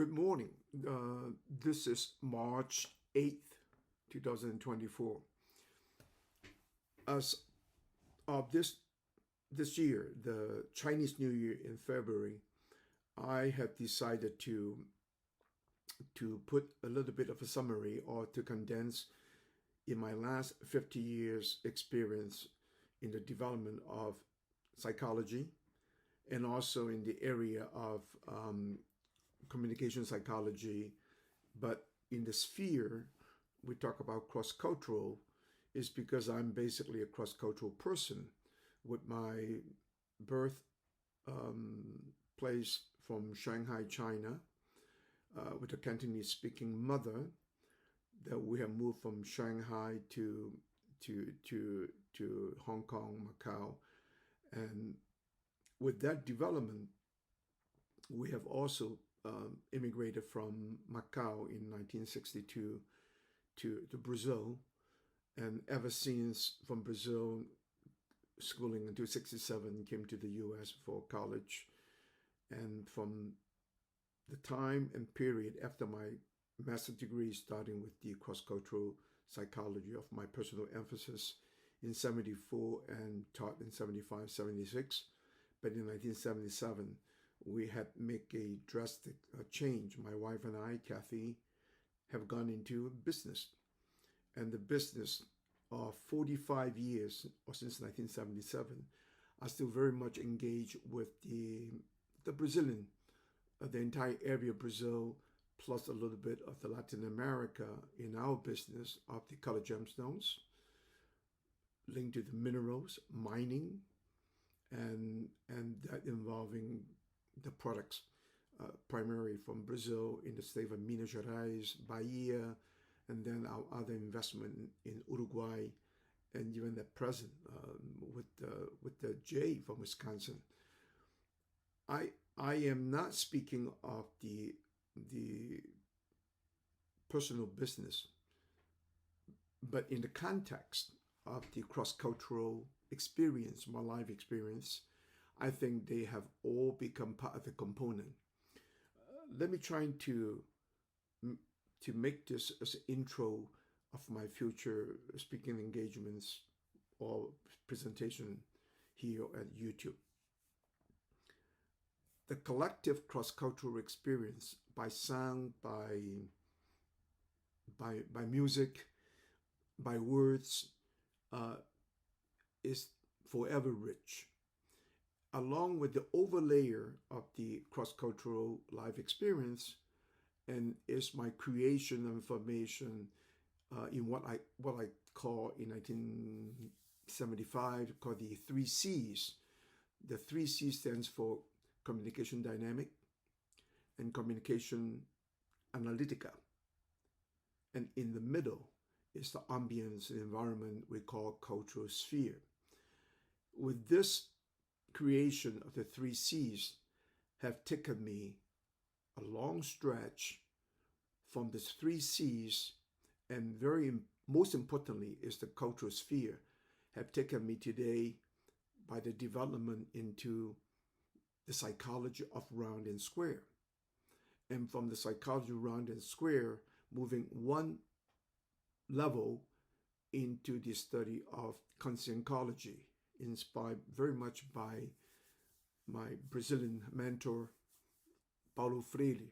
Good morning. This is March 8th, 2024. As of this year, the Chinese New Year in February, I have decided to put a little bit of a summary or to condense in my last 50 years experience in the development of psychology and also in the area of communication psychology, but in the sphere we talk about cross-cultural is because I'm basically a cross-cultural person with my birth place from Shanghai, China, with a Cantonese-speaking mother that we have moved from Shanghai to Hong Kong, Macau, and with that development, we have also immigrated from Macau in 1962 to Brazil, and ever since from Brazil, schooling until 67, came to the U.S. for college, and from the time and period after my master's degree, starting with the cross-cultural psychology of my personal emphasis in 74 and taught in 75, 76, but in 1977, we had make a drastic change. My wife and I, Kathy, have gone into business. And the business of 45 years, or since 1977, are still very much engaged with the Brazilian, the entire area of Brazil, plus a little bit of the Latin America in our business of the colored gemstones, linked to the minerals, mining, and that involving the products primarily from Brazil in the state of Minas Gerais, Bahia, and then our other investment in Uruguay, and even at present with the J from Wisconsin. I am not speaking of the personal business, but in the context of the cross-cultural experience, my life experience, I think they have all become part of the component. Let me try to make this as an intro of my future speaking engagements or presentation here at YouTube. The collective cross-cultural experience by sound, by music, by words, is forever rich. Along with the overlayer of the cross-cultural life experience, and is my creation of information in what I call in 1975 called the 3 C's. The 3 C's stands for communication dynamic and communication analytica, and in the middle is the ambience, the environment we call cultural sphere. With this creation of the 3 C's have taken me a long stretch from the 3 C's, and most importantly is the cultural sphere, have taken me today by the development into the psychology of round and square. And from the psychology of round and square, moving one level into the study of consciencology, inspired very much by my Brazilian mentor, Paulo Freire,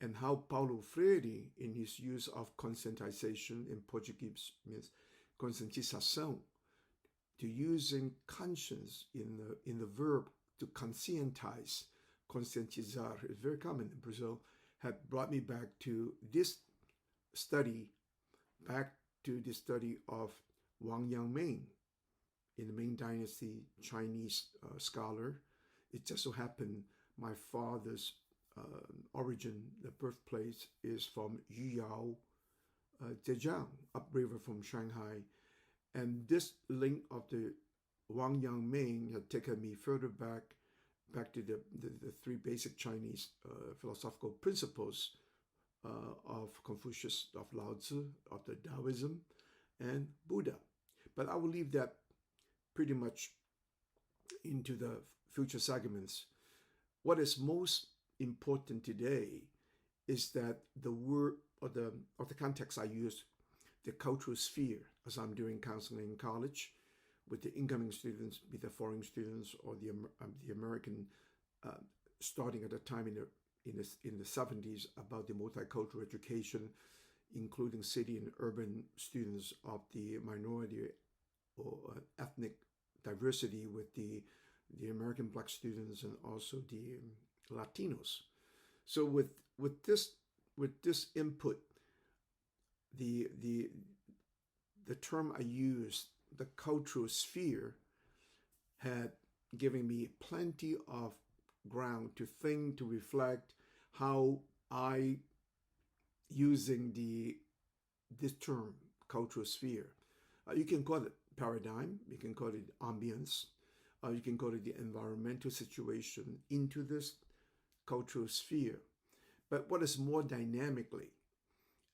and how Paulo Freire, in his use of conscientization, in Portuguese means conscientização, to using conscience in the verb to conscientize, conscientizar, is very common in Brazil, had brought me back to this study, back to the study of Wang Yangming, in the Ming Dynasty, Chinese scholar. It just so happened my father's origin, the birthplace, is from Yuyao, Zhejiang, upriver from Shanghai. And this link of the Wang Yangming had taken me further back to the 3 basic Chinese philosophical principles of Confucius, of Lao Tzu, of the Taoism, and Buddha. But I will leave that pretty much into the future segments. What is most important today is that the word or the context I use, the cultural sphere, as I'm doing counseling in college with the incoming students, be the foreign students or the American, starting at a time in the 70s about the multicultural education, including city and urban students of the minority or ethnic diversity with the American Black students and also the Latinos. So with this input, the term I used, the cultural sphere, had given me plenty of ground to think, to reflect how I, using this term, cultural sphere. You can call it paradigm, you can call it ambience, you can call it the environmental situation into this cultural sphere. But what is more dynamically,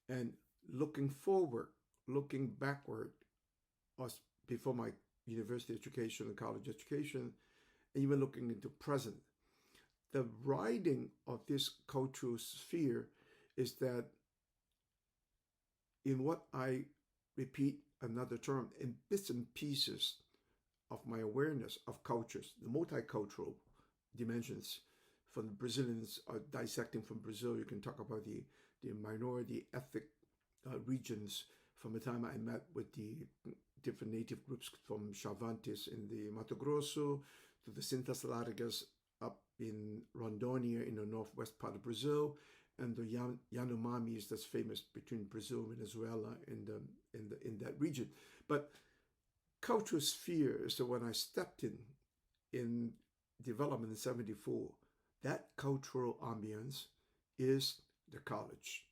and looking forward, looking backward, before my university education and college education, and even looking into present, the writing of this cultural sphere is that in what I repeat another term, in bits and pieces of my awareness of cultures, the multicultural dimensions. From the Brazilians dissecting from Brazil, you can talk about the minority ethnic regions from the time I met with the different native groups from Chavantes in the Mato Grosso to the Cintas Largas up in Rondônia in the northwest part of Brazil, and the Yanomamis that's famous between Brazil and Venezuela in that region. But cultural sphere is the one I stepped in development in 74. That cultural ambience is the college.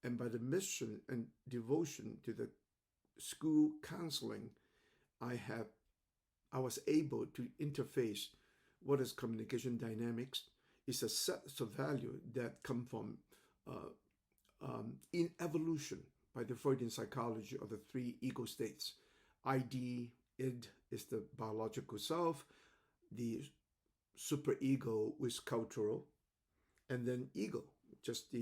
And by the mission and devotion to the school counseling, I was able to interface what is communication dynamics, is a set of value that come from in evolution by the Freudian psychology of the three ego states. ID, id, is the biological self. The superego is cultural, and then ego, just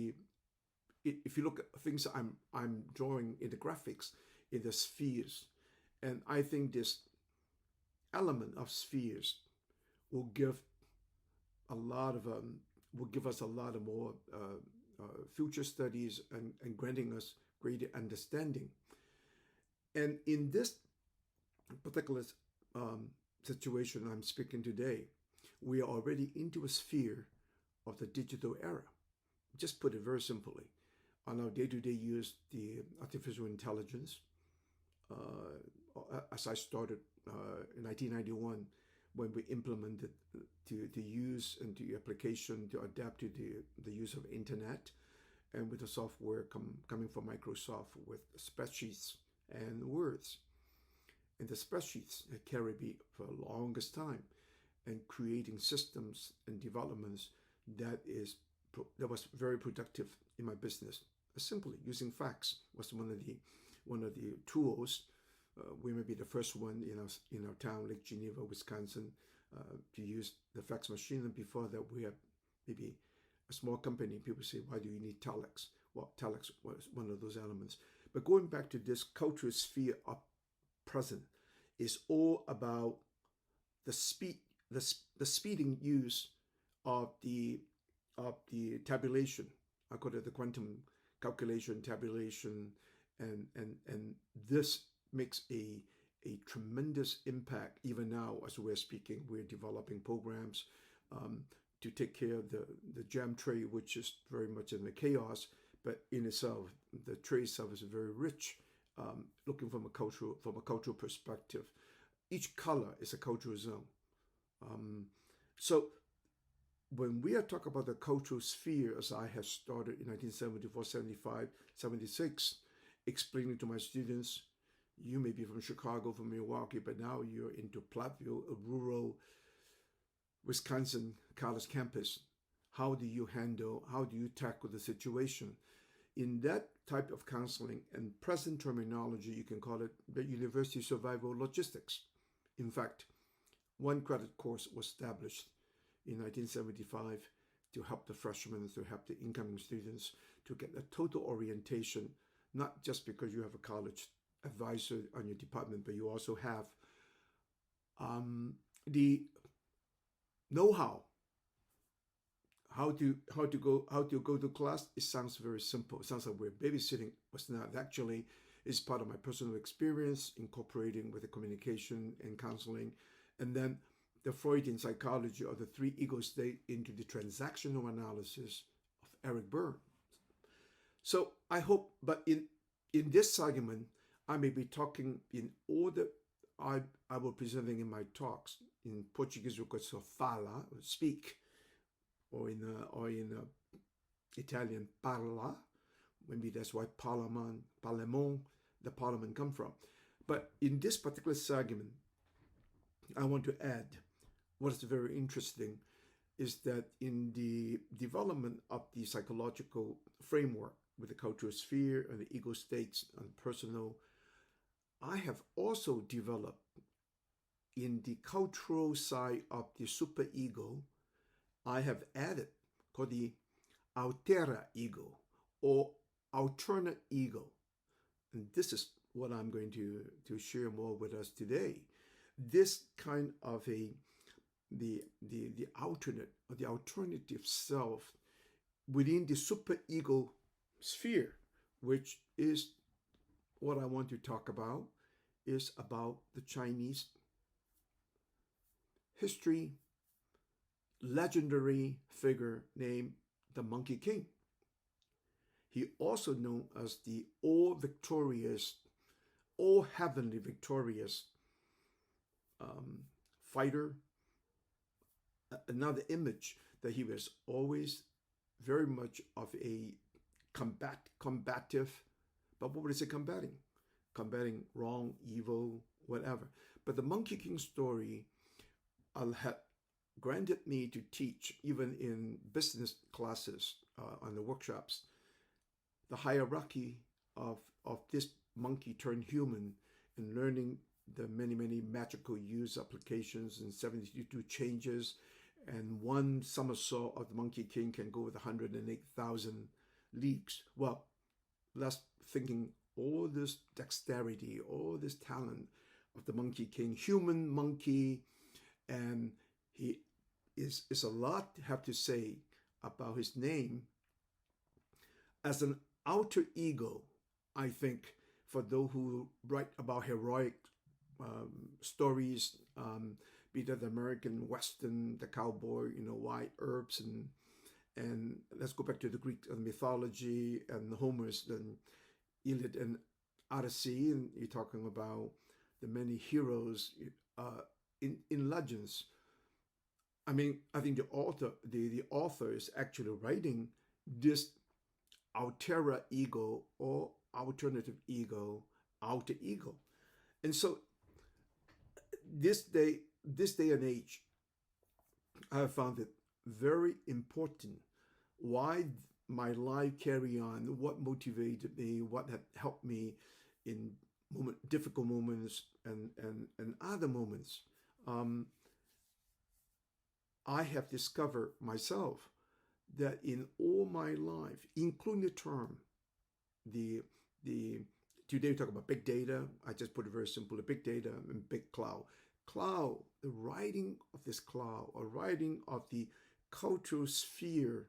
if you look at things I'm drawing in the graphics, in the spheres, and I think this element of spheres will give us a lot of more future studies and granting us greater understanding. And in this particular situation I'm speaking today, we are already into a sphere of the digital era. Just put it very simply, on our day-to-day use, the artificial intelligence, as I started in 1991, when we implemented to use and to application to adapt to the use of internet, and with the software coming from Microsoft with spreadsheets and words. And the spreadsheets carried me for the longest time, and creating systems and developments that was very productive in my business. Simply using fax was one of the tools. We may be the first one in our town, Lake Geneva, Wisconsin, to use the fax machine. And before that, we have maybe a small company. People say, why do you need telex? Well, telex was one of those elements. But going back to this cultural sphere of present is all about the speeding use of the tabulation. I call it the quantum calculation, tabulation, and this makes a tremendous impact. Even now, as we're speaking, we're developing programs to take care of the jam tray, which is very much in the chaos, but in itself, the tray itself is very rich. Looking from a cultural perspective, each color is a cultural zone. So when we are talking about the cultural sphere, as I have started in 1974, 75, 76, explaining to my students, you may be from Chicago, from Milwaukee, but now you're into Platteville, a rural Wisconsin college campus. How do you tackle the situation? In that type of counseling and present terminology, you can call it the university survival logistics. In fact, one credit course was established in 1975 to help the freshmen, to help the incoming students to get a total orientation, not just because you have a college advisor on your department, but you also have the know-how how to go to class. It sounds very simple. It sounds like we're babysitting. What's not actually is part of my personal experience, incorporating with the communication and counseling, and then the Freudian psychology of the three ego state into the transactional analysis of Eric Berne. So I hope, but in this segment, I may be talking in order I will be presenting in my talks. In Portuguese, we call it fala, or speak, or in Italian, parla. Maybe that's why parlement, the parliament come from. But in this particular segment, I want to add what is very interesting is that in the development of the psychological framework with the cultural sphere and the ego states and personal, I have also developed in the cultural side of the superego, I have added called the altera ego or alternate ego. And this is what I'm going to share more with us today. This kind of the alternate or the alternative self within the superego sphere, which is what I want to talk about, is about the Chinese history legendary figure named the Monkey King. He also known as the all-victorious, all-heavenly victorious fighter. Another image that he was always very much of a combative, but what is it combating? Combating wrong, evil, whatever. But the Monkey King story had granted me to teach, even in business classes, on the workshops, the hierarchy of this monkey turned human and learning the many magical use applications and 72 changes, and one somersault of the Monkey King can go with 108,000 leagues. Well, that's thinking all this dexterity, all this talent of the Monkey King, human monkey, and he is a lot to have to say about his name. As an alter ego, I think, for those who write about heroic stories, be that the American Western, the cowboy, white herbs, and let's go back to the Greek mythology and Homer's and Iliad and Odyssey, and you're talking about the many heroes in legends. I mean, I think the author is actually writing this altera ego or alternative ego, alter ego. And so this day and age, I have found it very important why my life carry on, what motivated me, what had helped me in difficult moments and other moments. I have discovered myself that in all my life, including the term, today we talk about big data. I just put it very simple: the big data and big cloud. Cloud, the writing of this cloud, or writing of the cultural sphere,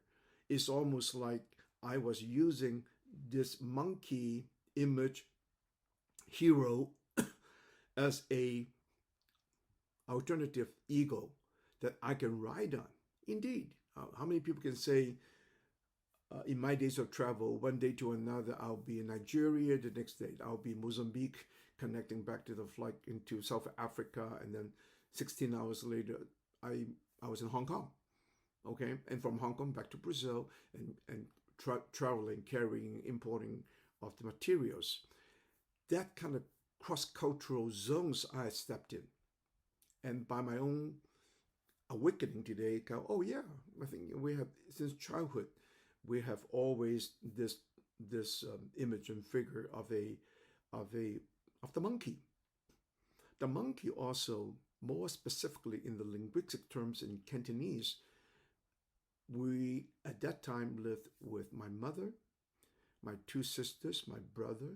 is almost like I was using this monkey image hero as a alternative ego that I can ride on. Indeed, how many people can say, in my days of travel, one day to another, I'll be in Nigeria, the next day I'll be in Mozambique, connecting back to the flight into South Africa, and then 16 hours later, I was in Hong Kong, okay? And from Hong Kong back to Brazil, and traveling, carrying, importing of the materials. That kind of cross-cultural zones I stepped in. And by my own awakening today, oh yeah, I think we have, since childhood, we have always this image and figure of the monkey. The monkey also, more specifically in the linguistic terms in Cantonese, We at that time lived with my mother, my two sisters, my brother,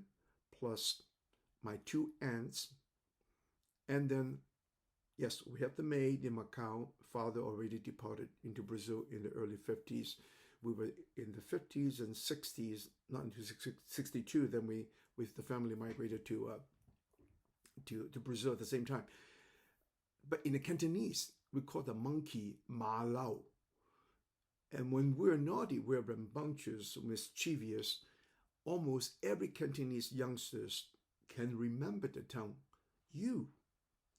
plus my two aunts, and then yes, we have the maid in Macau. Father already departed into Brazil in the early 50s. We were in the 50s and 60s, not into 62. Then we, with the family, migrated to Brazil at the same time. But in the Cantonese, we call the monkey Malau. And when we're naughty, we're rambunctious, mischievous. Almost every Cantonese youngsters can remember the term, you,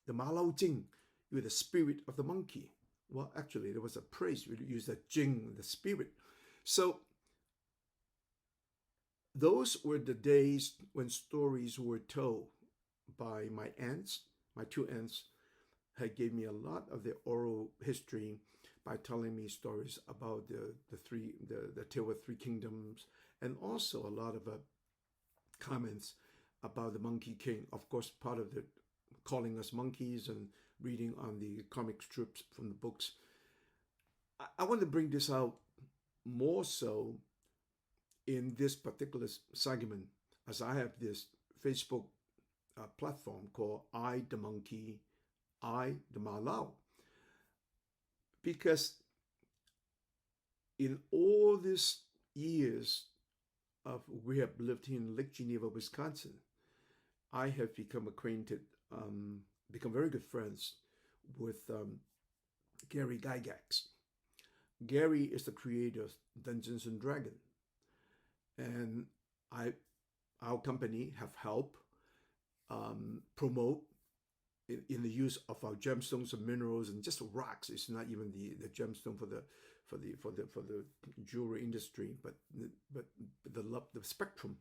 the Malau Jing, you're the spirit of the monkey. Well, actually, there was a praise. We used the Jing, the spirit. So those were the days when stories were told by my aunts. My two aunts had gave me a lot of the oral history by telling me stories about the tale of three kingdoms, and also a lot of comments about the Monkey King. Of course, part of the calling us monkeys and reading on the comic strips from the books. I want to bring this out more so in this particular segment, as I have this Facebook platform called I the Monkey, I the Malau. Because in all these years of we have lived in Lake Geneva, Wisconsin, I have become acquainted, become very good friends with Gary Gygax. Gary is the creator of Dungeons and Dragons, and our company have helped promote in the use of our gemstones and minerals and just rocks. It's not even the gemstone for the jewelry industry, but the spectrum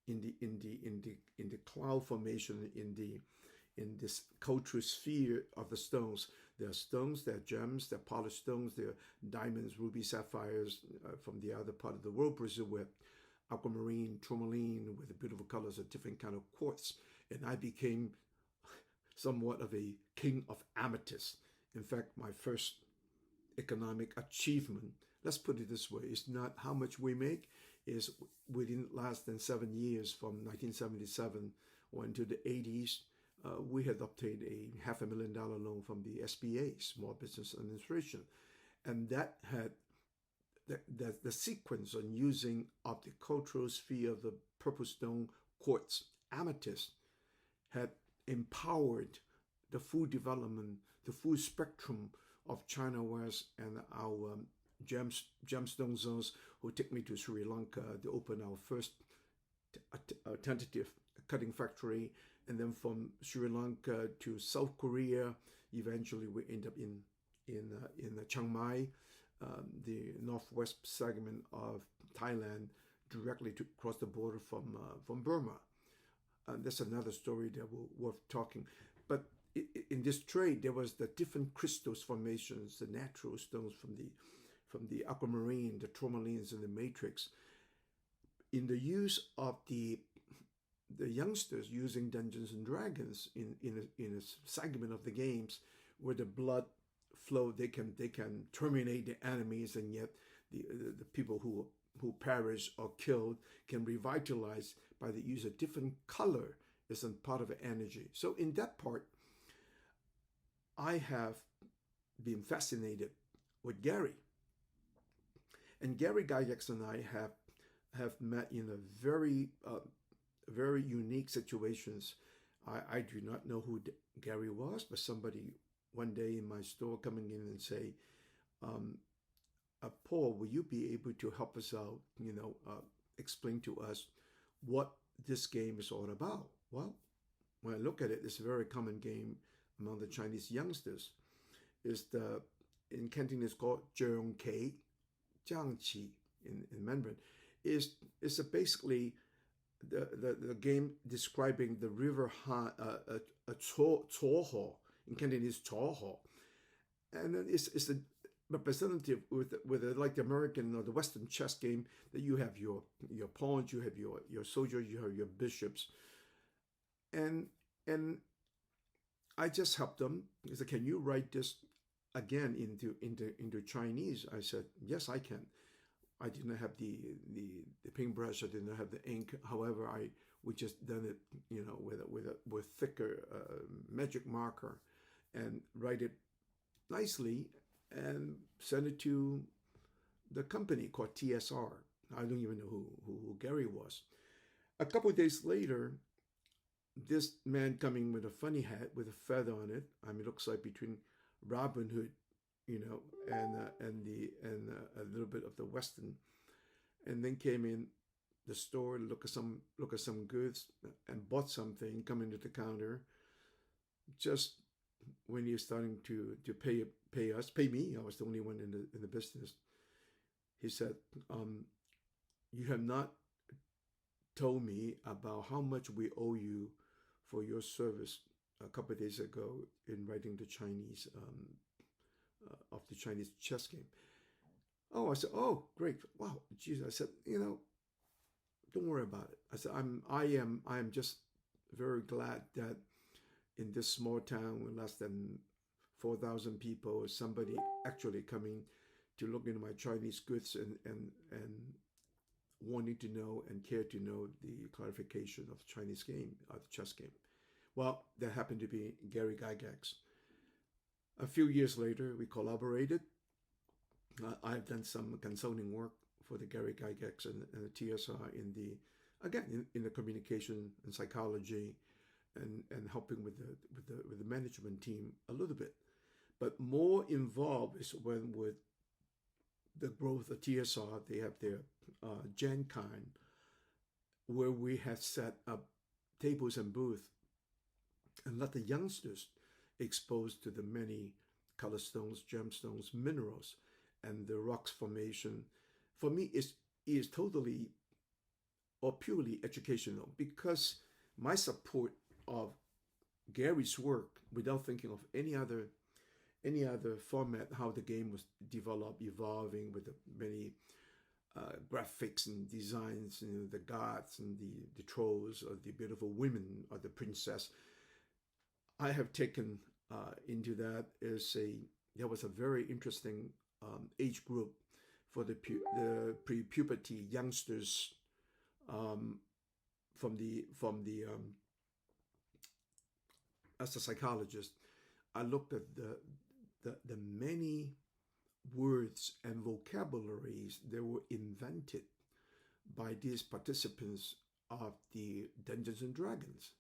in the cloud formation in this cultural sphere of the stones. There are stones, there are gems, there are polished stones, there are diamonds, rubies, sapphires from the other part of the world, Brazil, where aquamarine, tourmaline, with the beautiful colors of different kind of quartz. And I became somewhat of a king of amethyst. In fact, my first economic achievement, let's put it this way, is not how much we make, is within less than 7 years, from 1977 or into the 80s, we had obtained a $500,000 loan from the SBA, Small Business Administration. And that had the sequence on using of the cultural sphere of the purple stone quartz amethyst had empowered the full development, the full spectrum of China West and our gemstone zones, who took me to Sri Lanka to open our first tentative cutting factory, and then from Sri Lanka to South Korea. Eventually, we end up in Chiang Mai, the northwest segment of Thailand, directly to cross the border from Burma. That's another story that will worth talking. But in this trade, there was the different crystals formations, the natural stones from the aquamarine, the tourmalines, and the matrix. In the use of the youngsters using Dungeons and Dragons in a segment of the games where the blood flow, they can terminate the enemies, and yet the people who perish or killed can revitalize by the use of different color as a part of the energy. So in that part, I have been fascinated with Gary. And Gary Gygax and I have met in a very unique situations. I do not know who Gary was, but somebody one day in my store coming in and say, Paul, will you be able to help us out, explain to us what this game is all about? Well, when I look at it, it's a very common game among the Chinese youngsters. In Cantonese called Zheng Kei, Jiang Qi in Mandarin, is basically the game describing the river Chuoho, in Cantonese Chuoho. And then it's a representative with like the American or the Western chess game, that you have your pawns, you have your soldiers, you have your bishops. And I just helped them. I said, can you write this again into Chinese. I said, yes, I can. I didn't have the paintbrush. I didn't have the ink. However, we just done it, with thicker magic marker, and write it nicely, and send it to the company called TSR. I don't even know who Gary was. A couple of days later, this man coming with a funny hat with a feather on it. I mean, it looks like between Robin Hood, and a little bit of the Western, and then came in the store, look at some goods, and bought something. Come into the counter, just when you're starting to pay me. I was the only one in the business. He said, "You have not told me about how much we owe you for your service a couple of days ago in writing the Chinese of the Chinese chess game." Oh, I said, "Oh, great! Wow, geez!" I said, "Don't worry about it." I said, I am just very glad that in this small town with less than 4,000 people, somebody actually coming to look into my Chinese goods and wanting to know and care to know the clarification of the Chinese game, of the chess game. Well, that happened to be Gary Gygax. A few years later, we collaborated. I've done some consulting work for the Gary Gygax and the TSR in the communication and psychology, and helping with the management team a little bit. But more involved is when with the growth of TSR, they have their Gen Con, where we have set up tables and booths and let the youngsters exposed to the many color stones, gemstones, minerals, and the rocks formation. For me, is totally or purely educational, because my support of Gary's work, without thinking of any other format, how the game was developed, evolving with the many graphics and designs, the gods and the trolls, or the beautiful women, or the princess. I have taken into that there was a very interesting age group for the pre-puberty youngsters, from the as a psychologist. I looked at the many words and vocabularies that were invented by these participants of the Dungeons and Dragons,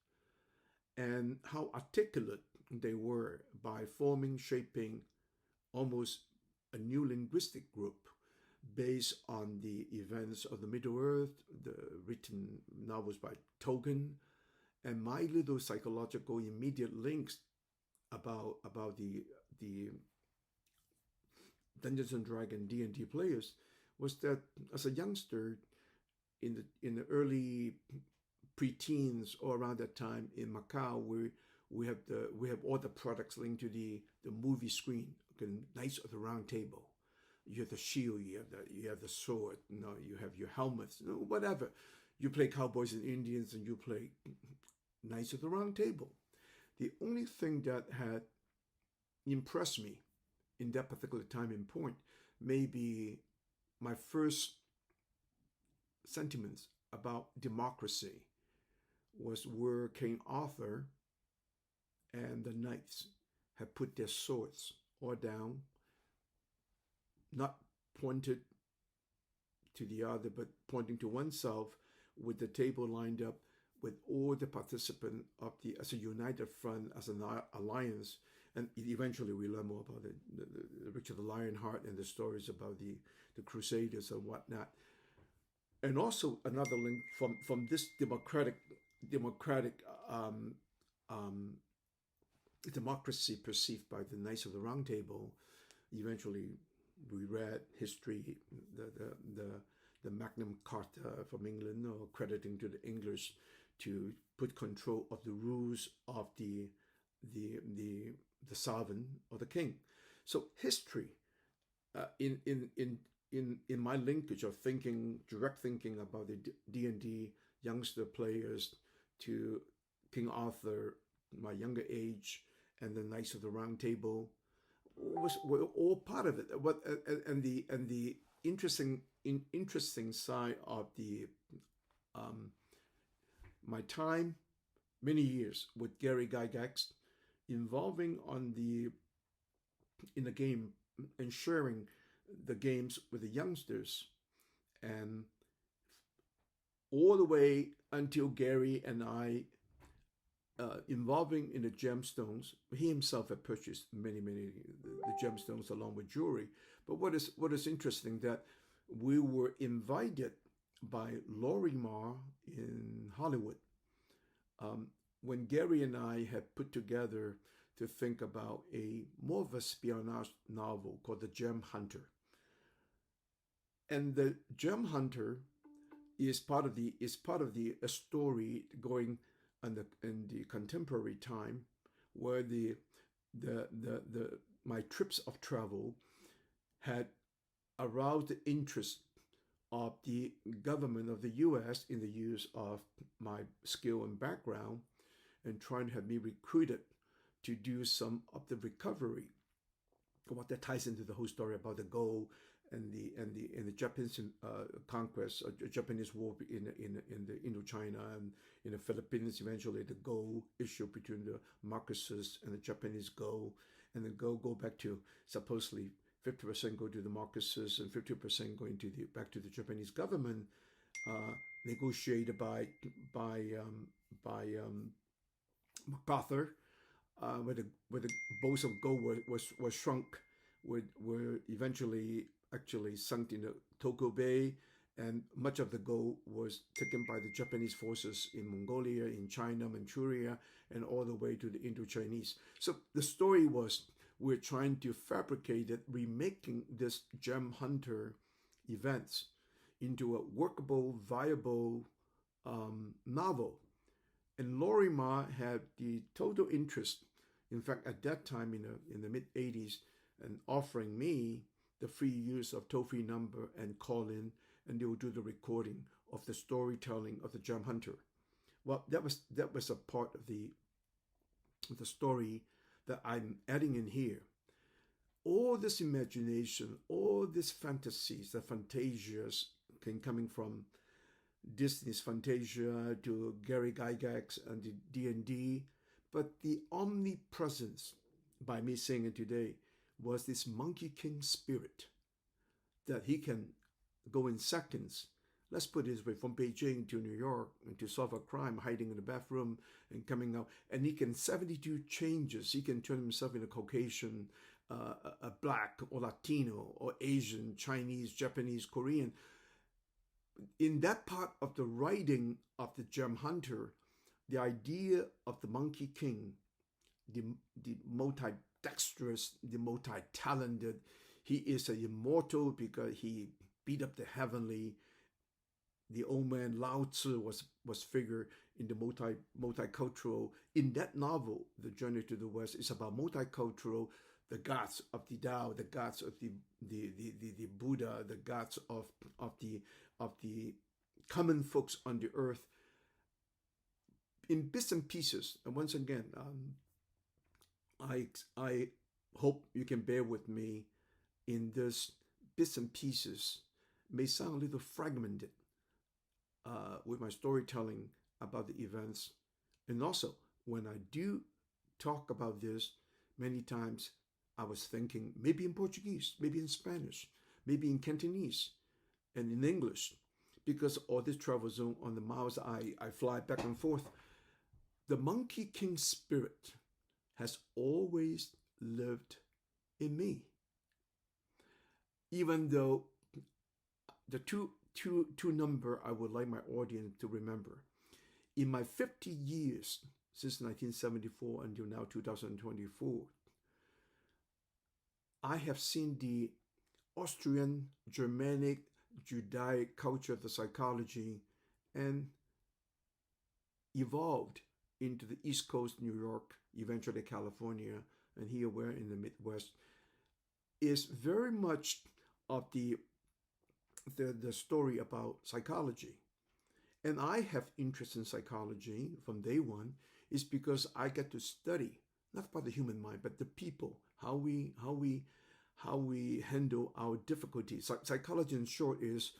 and how articulate they were by shaping almost a new linguistic group based on the events of the Middle Earth, the written novels by Tolkien, and my little psychological immediate links about the Dungeons and Dragons D&D players was that as a youngster in the early pre-teens or around that time in Macau, we have all the products linked to the movie screen. Okay, Knights of the Round Table. You have the shield, you have the sword, you have your helmets, whatever. You play cowboys and Indians, and you play Knights of the Round Table. The only thing that had impressed me in that particular time and point may be my first sentiments about democracy was where King Arthur and the knights had put their swords all down, not pointed to the other, but pointing to oneself, with the table lined up with all the participants as a united front, as an alliance. And eventually we learn more about the Richard the Lionheart and the stories about the Crusaders and whatnot. And also another link from this democratic democracy perceived by the Knights of the Round Table. Eventually we read history, the Magna Carta from England, or crediting to the English to put control of the rules of the sovereign or the king. So history, in my linkage of direct thinking about the D&D youngster players to King Arthur, my younger age, and the Knights of the Round Table, were all part of it. What and the interesting side of the um, my time, many years with Gary Gygax, involving on the in the game and sharing the games with the youngsters, and all the way until Gary and I involving in the gemstones. He himself had purchased many the gemstones along with jewelry. But what is interesting that we were invited by Lorimar in Hollywood when Gary and I had put together to think about a more of a espionage novel called The Gem Hunter. And the Gem Hunter is part of the a story going in the contemporary time, where the my trips of travel had aroused the interest of the government of the U.S. in the use of my skill and background, and trying to have me recruited to do some of the recovery. What that ties into the whole story about the gold and the Japanese conquest, Japanese war in the Indochina and in the Philippines. Eventually, the gold issue between the Marxists and the Japanese gold, and the gold go back to supposedly 50% go to the Marxists and 50% going to back to the Japanese government, negotiated by MacArthur, where the bowls of gold were shrunk, were eventually actually sunk in the Tokyo Bay, and much of the gold was taken by the Japanese forces in Mongolia, in China, Manchuria, and all the way to the Indo-Chinese. So the story was we're trying to fabricate it, remaking this Gem Hunter events into a workable, viable novel. And Lorimar had the total interest, in fact, at that time in the mid 80s, and offering me the free use of toll-free number and call in, and they will do the recording of the storytelling of the Gem Hunter. Well, that was a part of the story that I'm adding in here. All this imagination, all these fantasies, the fantasias coming from Disney's Fantasia to Gary Gygax and the D&D, but the omnipresence, by me saying it today, was this Monkey King spirit that he can go in seconds. Let's put it this way, from Beijing to New York and to solve a crime, hiding in the bathroom and coming out. And he can 72 changes. He can turn himself into Caucasian, a black or Latino or Asian, Chinese, Japanese, Korean. In that part of the writing of the Gem Hunter, the idea of the Monkey King, the multi-dexterous, the multi-talented, he is an immortal because he beat up the heavenly. The old man Lao Tzu was figured in the multicultural. In that novel, The Journey to the West, is about multicultural, the gods of the Tao, the gods of the Buddha, the gods of the common folks on the earth, in bits and pieces. And once again, I hope you can bear with me in this bits and pieces. May sound a little fragmented with my storytelling about the events. And also, when I do talk about this, many times I was thinking maybe in Portuguese, maybe in Spanish, maybe in Cantonese, and in English, because all this travel zone on the miles I fly back and forth. The Monkey King spirit has always lived in me. Even though the two number I would like my audience to remember. In my 50 years since 1974 until now 2024, I have seen the Austrian, Germanic, Judaic culture of the psychology and evolved into the East Coast, New York, eventually California, and here we're in the Midwest, is very much of the story about psychology. And I have interest in psychology from day one is because I get to study not about the human mind, but the people, how we handle our difficulties. Psychology, in short, is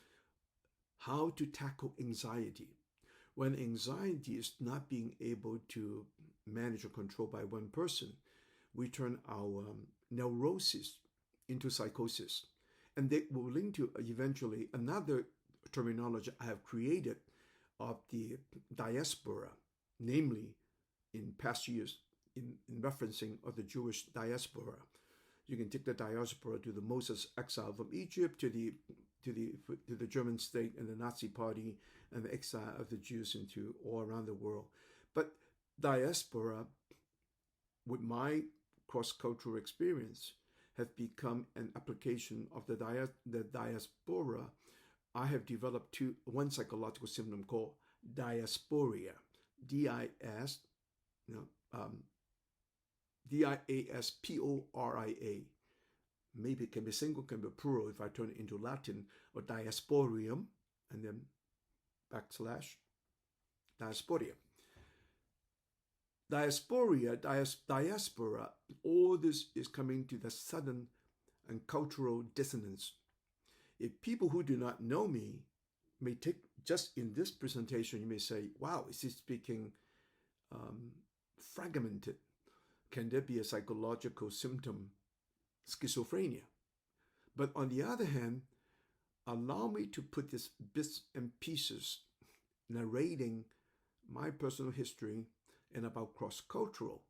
how to tackle anxiety. When anxiety is not being able to manage or control by one person, we turn our neurosis into psychosis. And they will link to eventually another terminology I have created of the diaspora, namely in past years in referencing of the Jewish diaspora. You can take the diaspora to the Moses exile from Egypt to the German state and the Nazi party and the exile of the Jews into all around the world. But diaspora, with my cross-cultural experience, have become an application of the diaspora. I have developed one psychological symptom called diasporia, D-I-S, D-I-A-S-P-O-R-I-A. Maybe it can be single, can be plural if I turn it into Latin, or diasporium, and then backslash, diasporia. Diaspora, all this is coming to the sudden and cultural dissonance. If people who do not know me may take, just in this presentation, you may say, wow, is he speaking fragmented? Can there be a psychological symptom, schizophrenia? But on the other hand, allow me to put this bits and pieces narrating my personal history and about cross-cultural.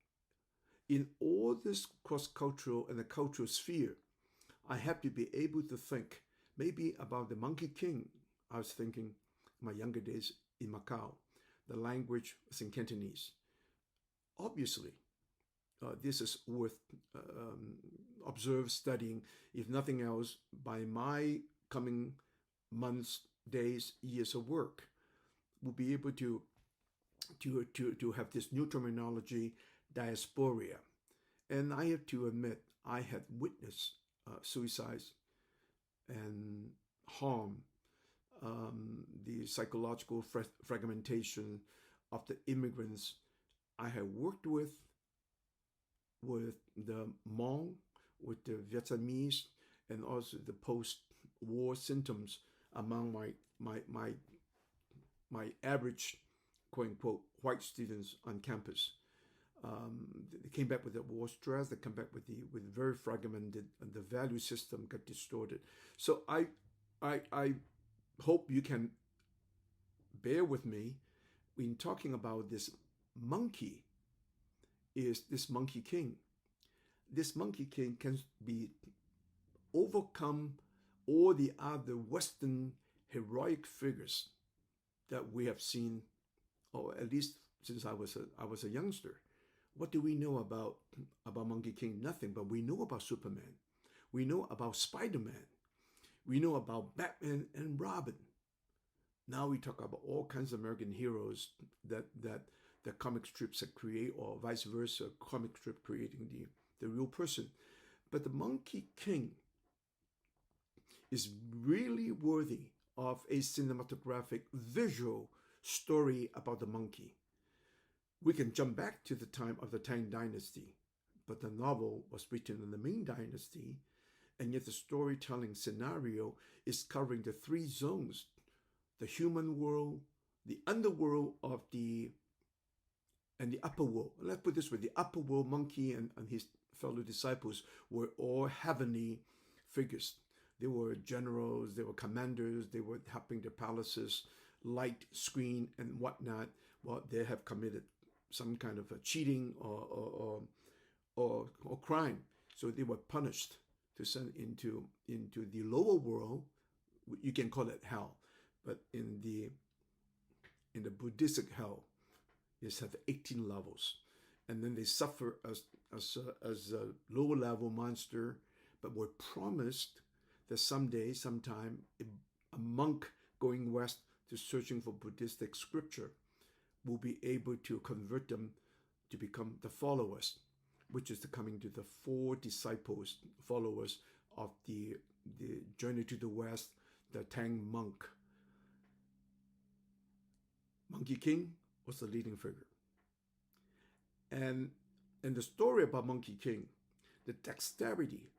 In all this cross-cultural and the cultural sphere, I have to be able to think maybe about the Monkey King. I was thinking in my younger days in Macau, the language was in Cantonese. Obviously, this is worth observe, studying, if nothing else, by my coming months, days, years of work. We'll be able to have this new terminology, diasporia. And I have to admit, I had witnessed suicides and harm, the psychological fragmentation of the immigrants I have worked with the Hmong, with the Vietnamese, and also the post-war symptoms among my average, quote unquote, white students on campus. They came back with the war stress. They come back with very fragmented, and the value system got distorted. So I hope you can bear with me in talking about this monkey. Is this Monkey King? This Monkey King can be overcome all the other Western heroic figures that we have seen, or at least since I was a youngster. What do we know about Monkey King? Nothing, but we know about Superman. We know about Spiderman. We know about Batman and Robbin. Now we talk about all kinds of American heroes that the comic strips that create, or vice versa, comic strip creating the real person. But the Monkey King is really worthy of a cinematographic visual story about the monkey. We can jump back to the time of the Tang Dynasty, but the novel was written in the Ming Dynasty, and yet the storytelling scenario is covering the three zones: the human world, the underworld and the upper world. Let's put this way: the upper world, monkey and his fellow disciples were all heavenly figures. They were generals, they were commanders, they were helping the palaces, light, screen, and whatnot. Well, they have committed some kind of a cheating or crime. So they were punished to send into the lower world. You can call it hell, but in the Buddhistic hell, it's have 18 levels, and then they suffer as a lower level monster, but were promised that someday, sometime, a monk going west to searching for Buddhistic scripture will be able to convert them to become the followers, which is the coming to the four disciples, followers of the journey to the west, the Tang monk. Monkey King was the leading figure. And And the story about Monkey King, the dexterity,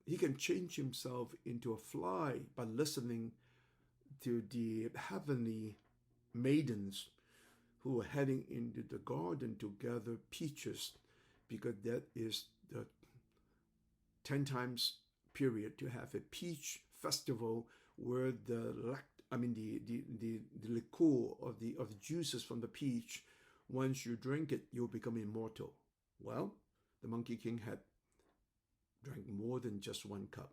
he can change himself into a fly by listening to the heavenly maidens who are heading into the garden to gather peaches, because that is the 10 times period to have a peach festival where the liqueur of the juices from the peach, once you drink it, you'll become immortal. Well, the Monkey King had drank more than just one cup.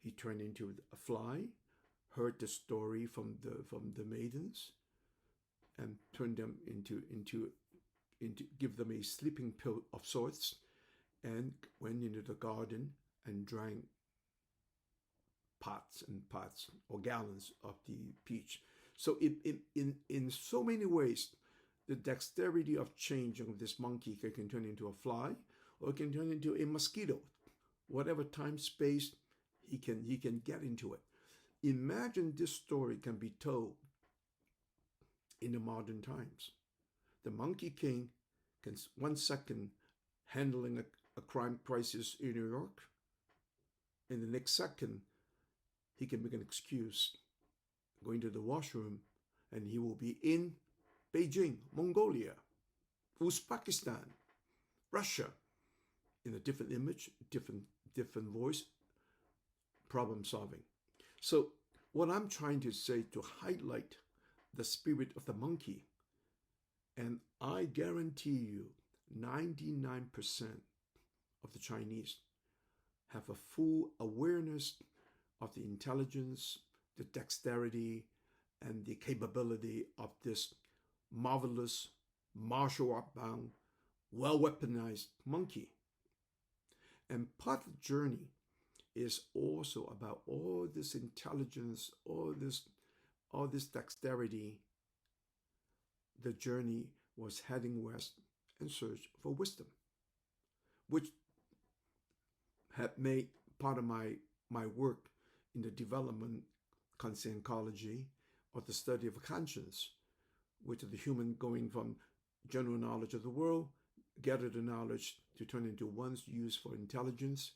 He turned into a fly, heard the story from the maidens, and turned them into give them a sleeping pill of sorts, and went into the garden and drank pots and pots or gallons of the peach. So in so many ways, the dexterity of changing this monkey can turn into a fly, or it can turn into a mosquito. Whatever time, space, he can get into it. Imagine this story can be told in the modern times. The Monkey King can 1 second handling a crime crisis in New York, and the next second he can make an excuse going to the washroom, and he will be in Beijing, Mongolia, Uzbekistan, Russia, in a different image, different voice, problem solving. So what I'm trying to say, to highlight the spirit of the monkey, and I guarantee you 99% of the Chinese have a full awareness of the intelligence, the dexterity, and the capability of this marvelous, martial art bound, well weaponized monkey. And part of the journey is also about all this intelligence, all this dexterity. The journey was heading west in search for wisdom, which had made part of my work in the development conscientology, or the study of conscience, which is the human going from general knowledge of the world, gather the knowledge to turn into one's use for intelligence.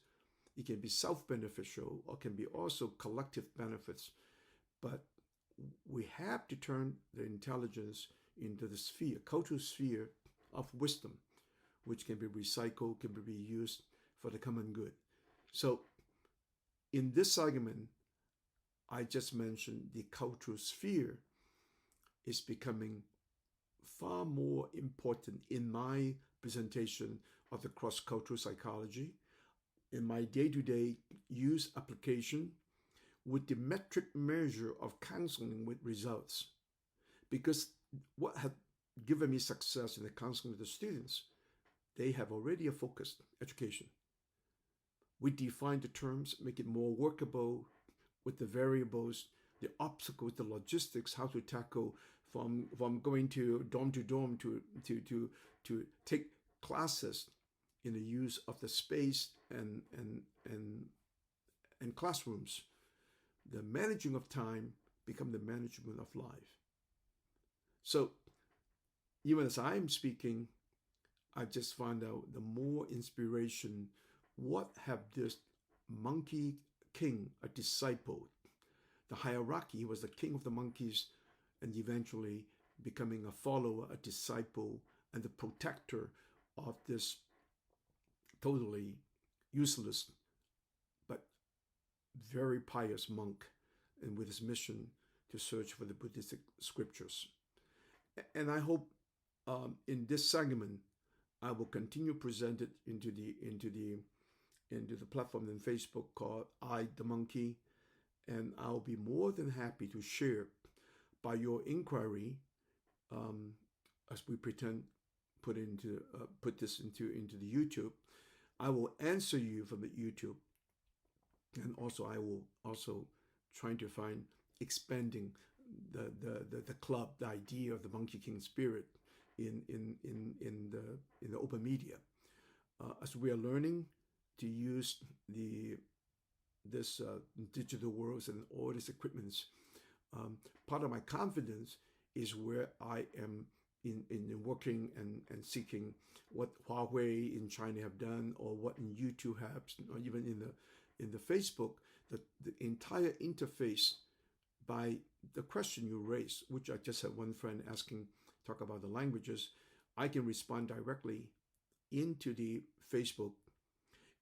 It can be self-beneficial or can be also collective benefits, but we have to turn the intelligence into the sphere, cultural sphere of wisdom, which can be recycled, can be reused for the common good. So in this argument, I just mentioned the cultural sphere is becoming far more important in my presentation of the cross-cultural psychology, in my day-to-day use application, with the metric measure of counseling with results. Because what had given me success in the counseling with the students, they have already a focused education. We define the terms, make it more workable with the variables, the obstacles, the logistics, how to tackle from going to dorm to take classes in the use of the space and classrooms. The managing of time become the management of life. So even as I'm speaking, I just found out the more inspiration. What have this Monkey King, a disciple, the hierarchy, he was the king of the monkeys, and eventually becoming a follower, a disciple, and the protector of this totally useless but very pious monk, and with his mission to search for the Buddhistic scriptures. And I hope in this segment I will continue present it into the platform in Facebook called I the Monkey, and I'll be more than happy to share by your inquiry, as we put this into the YouTube. I will answer you from the YouTube, and also I will also trying to find expanding the club, the idea of the Monkey King spirit in the open media, as we are learning to use this digital worlds and all these equipments. Part of my confidence is where I am in working and seeking what Huawei in China have done, or what in YouTube have, or even in the Facebook, the entire interface by the question you raised, which I just had one friend asking, talk about the languages, I can respond directly into the Facebook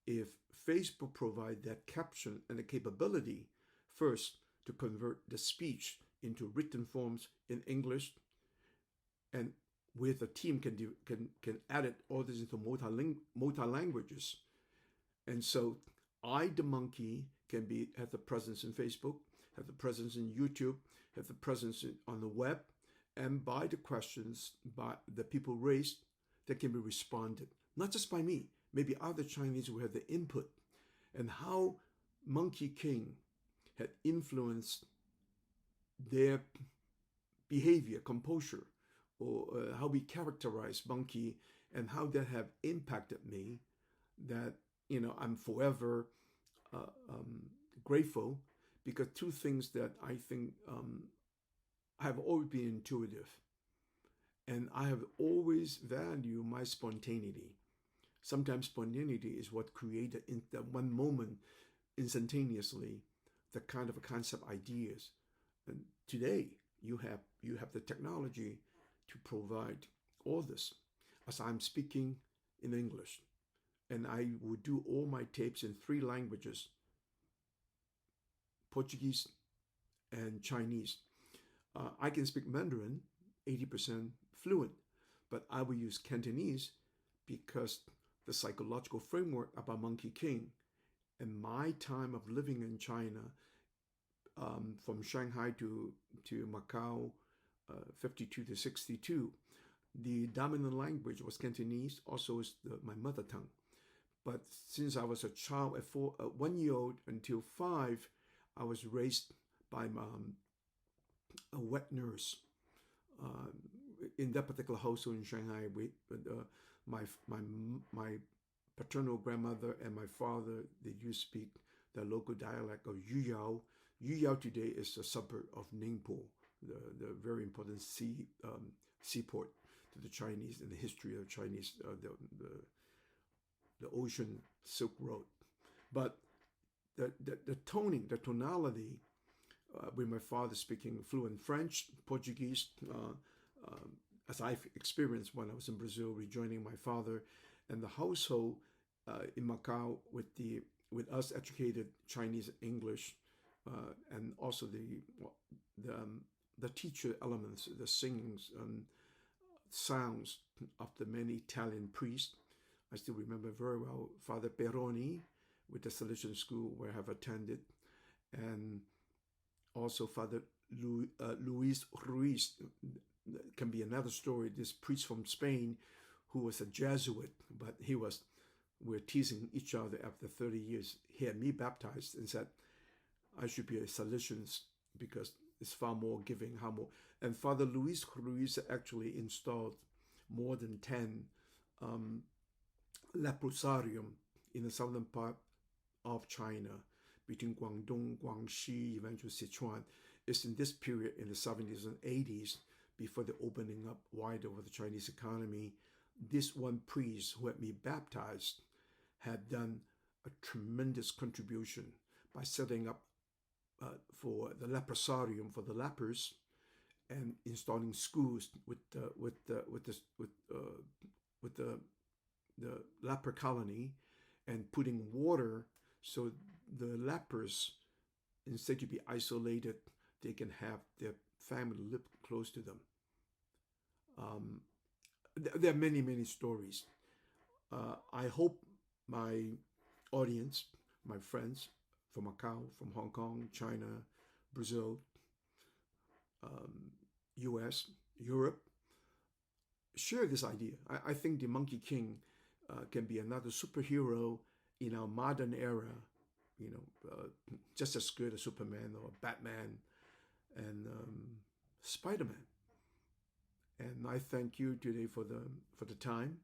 if Facebook provide that caption and the capability first to convert the speech into written forms in English, and with a team can edit all this into multi languages. And so I, the monkey, can have the presence in Facebook, have the presence in YouTube, have the presence on the web, and by the questions by the people raised, that can be responded, not just by me, maybe other Chinese who have the input, and how Monkey King had influenced their behavior, composure, or how we characterize monkey, and how that have impacted me, that I'm forever grateful, because two things that I think have always been intuitive, and I have always valued my spontaneity. Sometimes spontaneity is what created in that one moment, instantaneously, the kind of concept ideas. And today you have the technology to provide all this. As I'm speaking in English, and I would do all my tapes in 3 languages, Portuguese and Chinese. I can speak Mandarin, 80% fluent, but I will use Cantonese because the psychological framework about Monkey King and my time of living in China, from Shanghai to Macau, 52 to 62, the dominant language was Cantonese, also is my mother tongue. But since I was a child at 1 year old until 5, I was raised by a wet nurse. In that particular household in Shanghai, my paternal grandmother and my father, they used to speak the local dialect of Yuyao. Yuyao today is a suburb of Ningpo, the very important seaport to the Chinese in the history of Chinese, the ocean Silk Road. But the toning, the tonality, with my father speaking fluent French, Portuguese, as I've experienced when I was in Brazil, rejoining my father, and the household in Macau with us educated Chinese English, and also the teacher elements, the singings and sounds of the many Italian priests. I still remember very well Father Peroni with the Salesian School where I have attended, and also Father Luis Ruiz. Can be another story. This priest from Spain who was a Jesuit, but we're teasing each other after 30 years. He had me baptized and said I should be a Salesian because it's far more giving, and Father Luis Ruiz actually installed more than 10 leprosarium in the southern part of China, between Guangdong, Guangxi, eventually Sichuan. It's in this period in the 70s and 80s, before the opening up wide over the Chinese economy. This one priest who had me baptized had done a tremendous contribution by setting up for the leprosarium for the lepers, and installing schools with the leper colony, and putting water so the lepers, instead to be isolated, they can have their family live close to them. There are many stories. I hope my audience, my friends from Macau, from Hong Kong, China, Brazil, US, Europe, share this idea. I think the Monkey King can be another superhero in our modern era, just as good as Superman or Batman and Spiderman. And I thank you today for the time,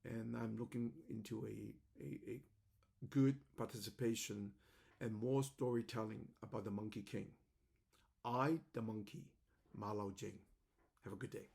and I'm looking into a good participation and more storytelling about the Monkey King. I, the monkey, Malau Jing. Have a good day.